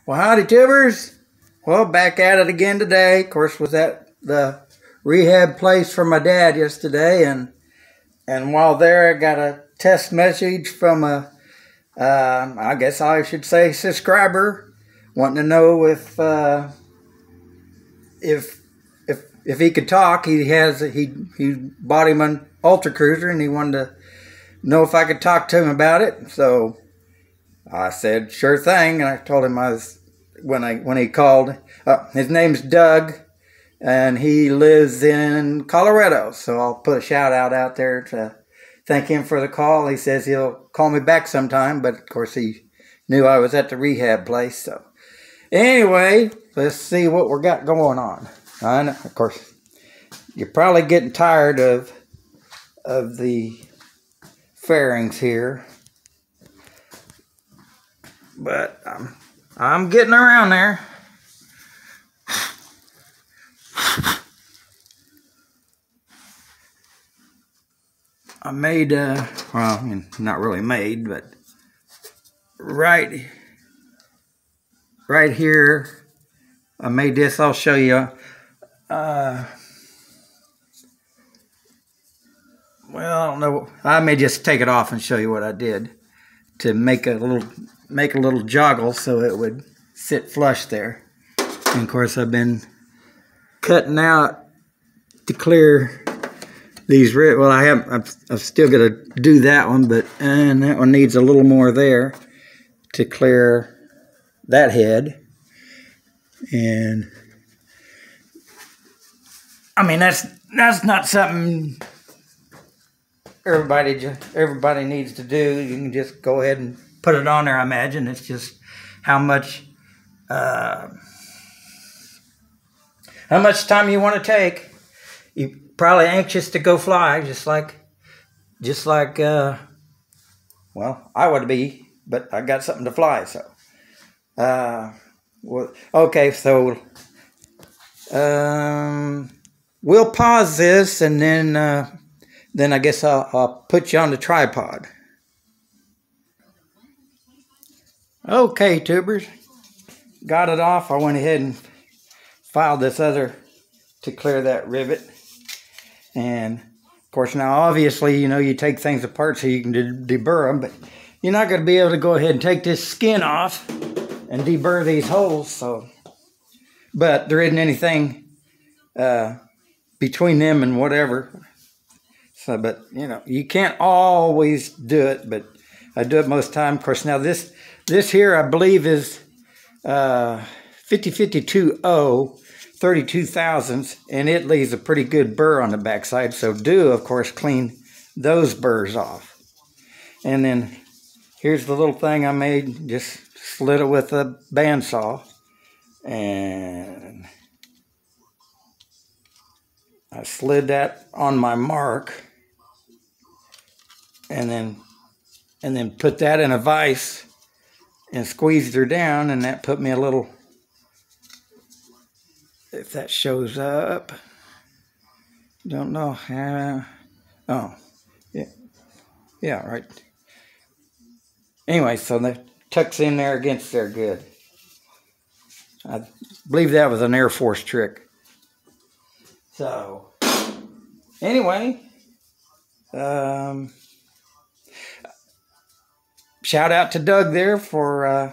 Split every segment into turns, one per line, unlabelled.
Well, howdy, tubers. Well, back at it again today. Of course, was at the rehab place for my dad yesterday, and while there, I got a test message from a, I guess I should say, subscriber, wanting to know if he could talk. He bought him an Ultra Cruiser, and he wanted to know if I could talk to him about it. So I said sure thing, and I told him I was when he called. His name's Doug, and he lives in Colorado. So I'll put a shout out there to thank him for the call. He says he'll call me back sometime, but of course he knew I was at the rehab place. So anyway, let's see what we got going on. I know, of course, you're probably getting tired of the fairings here, but I'm getting around there. I made, well, not really made, but right here, I made this. I'll show you. Well, I don't know. I may just take it off and show you what I did to make a little joggle so it would sit flush there. And of course, I've been cutting out to clear these ribs. Well, I've still got to do that one, and that one needs a little more there to clear that head. And I mean, that's not something everybody needs to do. You can just go ahead and put it on there. I imagine it's just how much time you want to take. You're probably anxious to go fly, just like well, I would be, but I got something to fly. So well, okay, so we'll pause this, and then I guess I'll put you on the tripod. Okay, tubers, got it off. I went ahead and filed this other to clear that rivet. And of course, now obviously, you take things apart so you can deburr them, but you're not going to be able to go ahead and take this skin off and deburr these holes. So, but there isn't anything between them and whatever. So, but you can't always do it, but I do it most of the time. Of course, now this here I believe is 5052O 32 thousandths, and it leaves a pretty good burr on the backside. So do, of course, clean those burrs off. And then here's the little thing I made. Just slid it with a bandsaw, and I slid that on my mark, and then put that in a vise and squeezed her down, and that put me a little, if that shows up, don't know. Oh, yeah, right. Anyway, so that tucks in there against there good. I believe that was an Air Force trick. So, anyway, shout out to Doug there for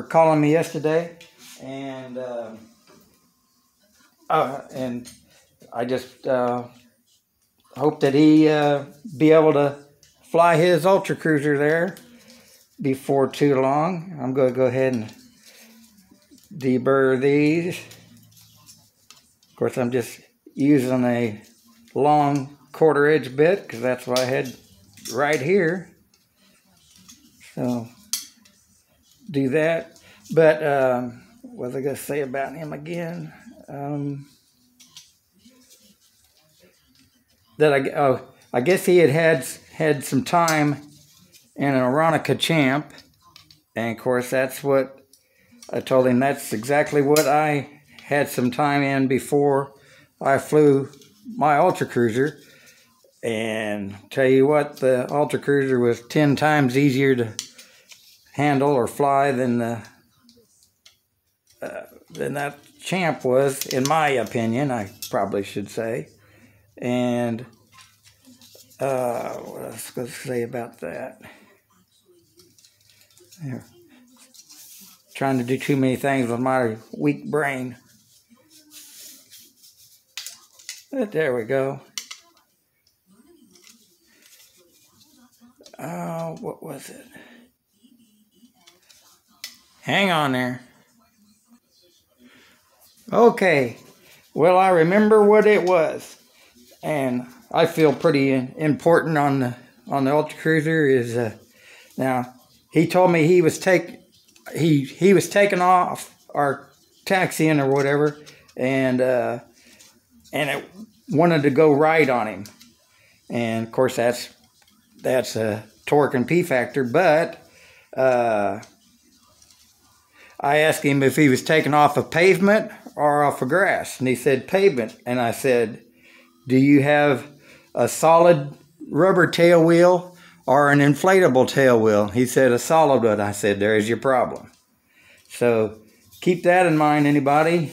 calling me yesterday, and I just hope that he be able to fly his Ultra Cruiser there before too long. I'm going to go ahead and deburr these. Of course, I'm just using a long quarter edge bit because that's what I had right here. So do that. But what was I going to say about him again? I guess he had some time in an Aeronica Champ, and of course that's what I told him. That's exactly what I had some time in before I flew my Ultra Cruiser. And tell you what, the Ultra Cruiser was 10 times easier to handle or fly than the than that Champ was, in my opinion, I probably should say. And what else was I going to say about that? Here. Trying to do too many things with my weak brain. But there we go. Oh, what was it? Hang on there. Okay. Well, I remember what it was, and I feel pretty important on the Ultra Cruiser. Is now he told me he was taking off our taxiing or whatever, and it wanted to go right on him, and of course that's a torque and P factor, but I asked him if he was taking off of pavement or off of grass, and he said pavement, and I said, do you have a solid rubber tail wheel or an inflatable tail wheel? He said a solid one. I said, there's your problem. So keep that in mind, anybody.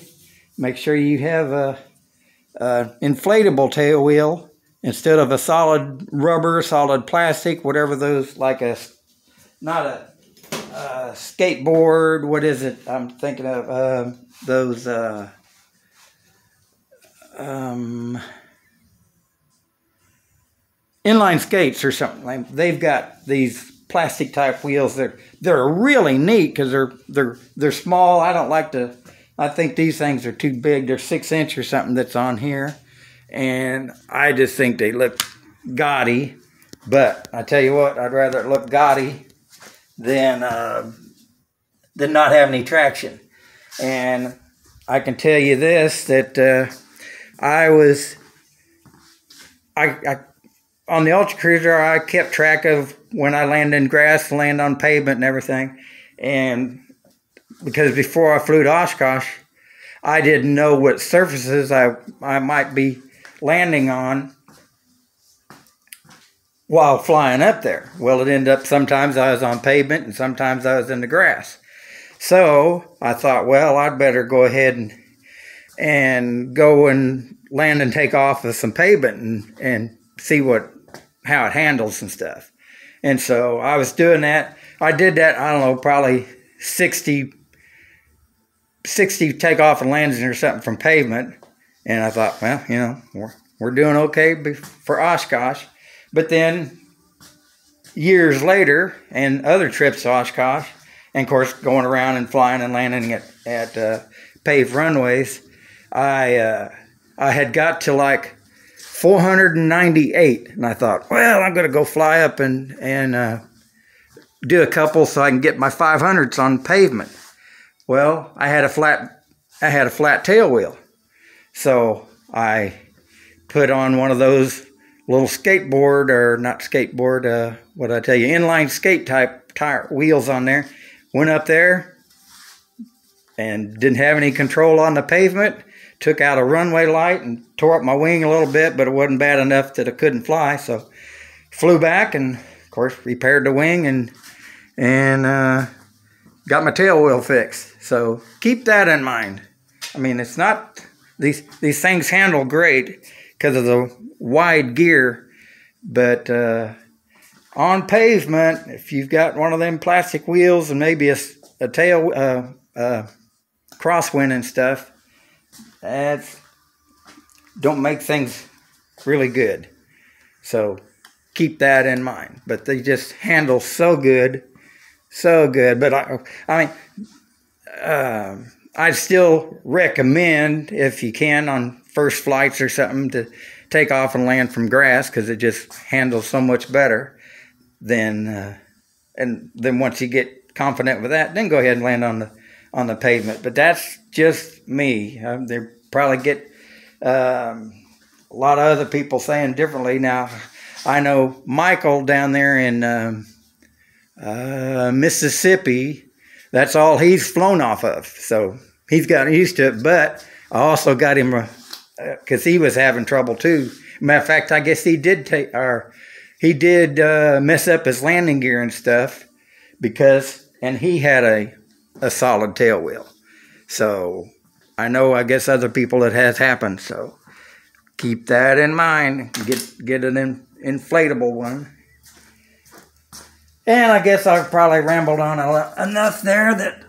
Make sure you have a inflatable tail wheel instead of a solid rubber, solid plastic, whatever those, like not a skateboard, what is it? I'm thinking of those inline skates or something. Like, they've got these plastic type wheels. They're really neat because they're small. I don't like to. I think these things are too big. They're 6-inch or something that's on here, and I just think they look gaudy. But I tell you what, I'd rather it look gaudy than not have any traction. And I can tell you this, that I on the Ultra Cruiser, I kept track of when I land in grass, land on pavement and everything. And because before I flew to Oshkosh, I didn't know what surfaces I might be landing on while flying up there. Well, it ended up sometimes I was on pavement and sometimes I was in the grass. So I thought, well, I'd better go ahead and go and land and take off of some pavement and see how it handles and stuff. And so I was doing that. I did that, I don't know, probably 60 takeoff and landings or something from pavement. And I thought, well, you know, we're doing okay for Oshkosh. But then years later, and other trips to Oshkosh, and of course going around and flying and landing at paved runways, I had got to like 498, and I thought, well, I'm going to go fly up and do a couple so I can get my 500s on pavement. Well, I had a flat tail wheel, so I put on one of those little skateboard, or not skateboard, what did I tell you, inline skate type tire wheels on there. Went up there and didn't have any control on the pavement. Took out a runway light and tore up my wing a little bit, but it wasn't bad enough that I couldn't fly. So flew back and, of course, repaired the wing and got my tail wheel fixed. So keep that in mind. I mean, it's not, these things handle great because of the wide gear, but on pavement, if you've got one of them plastic wheels and maybe a tail crosswind and stuff, don't make things really good. So keep that in mind. But they just handle so good. But I mean, I'd still recommend, if you can, on first flights or something, to take off and land from grass, because it just handles so much better than and then once you get confident with that, then go ahead and land on the pavement. But that's just me. They probably get a lot of other people saying differently. Now, I know Michael down there in Mississippi, that's all he's flown off of. So he's gotten used to it. But I also got him, because he was having trouble too. Matter of fact, I guess he did mess up his landing gear and stuff, and he had a solid tail wheel. So I know, I guess other people it has happened. So keep that in mind. Get an inflatable one. And I guess I've probably rambled on enough there that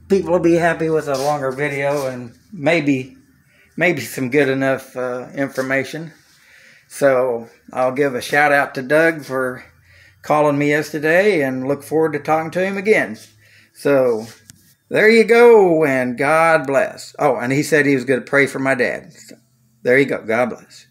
people will be happy with a longer video and maybe some good enough information. So I'll give a shout out to Doug for calling me yesterday and look forward to talking to him again. So there you go, and God bless. Oh, and he said he was going to pray for my dad. So there you go. God bless.